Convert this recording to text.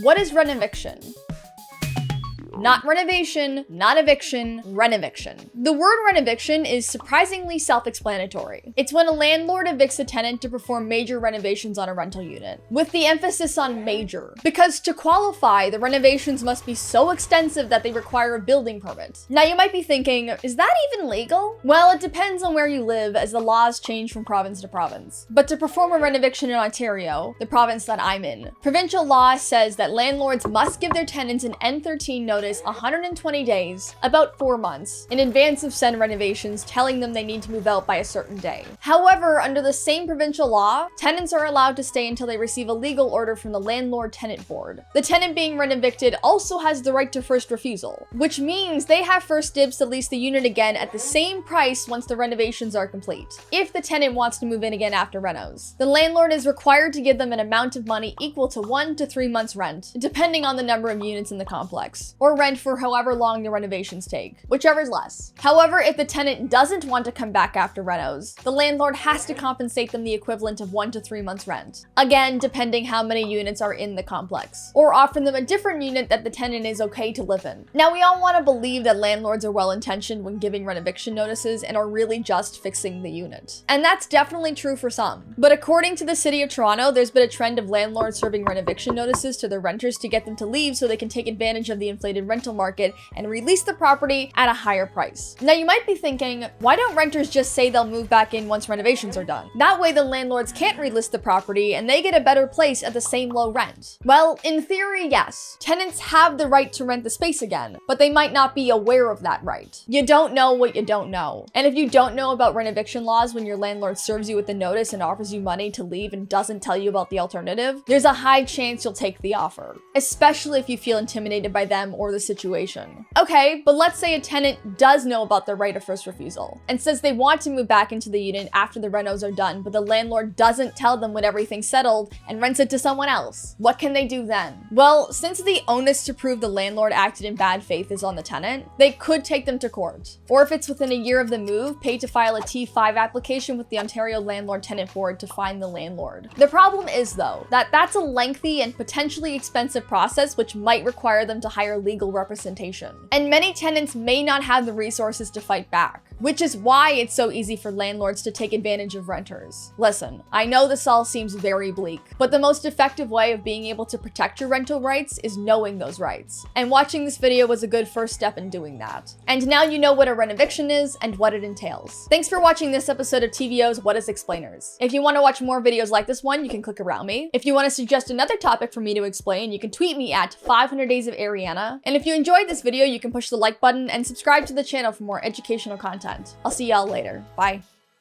What is renoviction? Not renovation, not eviction, renoviction. The word renoviction is surprisingly self-explanatory. It's when a landlord evicts a tenant to perform major renovations on a rental unit, with the emphasis on major, because to qualify, the renovations must be so extensive that they require a building permit. Now you might be thinking, is that even legal? Well, it depends on where you live, as the laws change from province to province. But to perform a renoviction in Ontario, the province that I'm in, provincial law says that landlords must give their tenants an N13 notice 120 days, about 4 months, in advance of said renovations, telling them they need to move out by a certain day. However, under the same provincial law, tenants are allowed to stay until they receive a legal order from the Landlord-Tenant Board. The tenant being renovicted also has the right to first refusal, which means they have first dibs to lease the unit again at the same price once the renovations are complete, if the tenant wants to move in again after renos. The landlord is required to give them an amount of money equal to 1 to 3 months rent, depending on the number of units in the complex, or rent for however long the renovations take, whichever is less. However, if the tenant doesn't want to come back after renos, the landlord has to compensate them the equivalent of 1 to 3 months rent, again depending how many units are in the complex, or offer them a different unit that the tenant is okay to live in. Now, we all want to believe that landlords are well-intentioned when giving renoviction notices and are really just fixing the unit, and that's definitely true for some. But according to the City of Toronto, there's been a trend of landlords serving renoviction notices to their renters to get them to leave so they can take advantage of the inflated rental market and release the property at a higher price. Now you might be thinking, why don't renters just say they'll move back in once renovations are done? That way the landlords can't relist the property and they get a better place at the same low rent. Well, in theory, yes. Tenants have the right to rent the space again, but they might not be aware of that right. You don't know what you don't know. And if you don't know about renoviction laws when your landlord serves you with the notice and offers you money to leave and doesn't tell you about the alternative, there's a high chance you'll take the offer, especially if you feel intimidated by them or the situation. Okay, but let's say a tenant does know about the right of first refusal and says they want to move back into the unit after the renos are done, but the landlord doesn't tell them when everything's settled and rents it to someone else. What can they do then? Well, since the onus to prove the landlord acted in bad faith is on the tenant, they could take them to court. Or if it's within a year of the move, pay to file a T5 application with the Ontario Landlord-Tenant Board to fine the landlord. The problem is, though, that that's a lengthy and potentially expensive process which might require them to hire legal representation. And many tenants may not have the resources to fight back, which is why it's so easy for landlords to take advantage of renters. Listen, I know this all seems very bleak, but the most effective way of being able to protect your rental rights is knowing those rights. And watching this video was a good first step in doing that. And now you know what a renoviction is and what it entails. Thanks for watching this episode of TVO's What is Explainers. If you want to watch more videos like this one, you can click around me. If you want to suggest another topic for me to explain, you can tweet me at 500 Days of Ariana. And if you enjoyed this video, you can push the like button and subscribe to the channel for more educational content. I'll see y'all later. Bye.